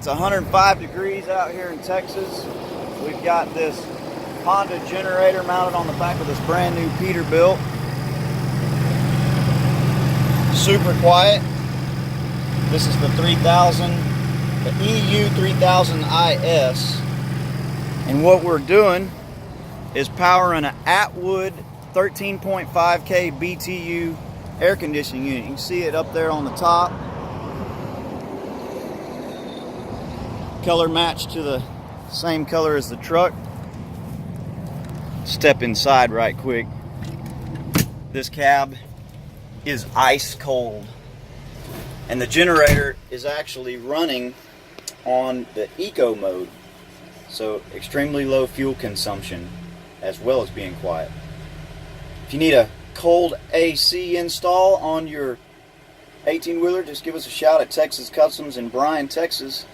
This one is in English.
It's 105 degrees out here in Texas. We've got this Honda generator mounted on the back of this brand new Peterbilt. Super quiet. This is the 3000, the EU 3000 IS. And what we're doing is powering an Atwood 13.5K BTU air conditioning unit. You can see it up there on the top. Color matched to the same color as the truck. Step inside right quick. This cab is ice cold, and the generator is actually running on the eco mode, so extremely low fuel consumption as well as being quiet. If you need a cold AC install on your 18-wheeler, just give us a shout at Texas Customs in Bryan, Texas.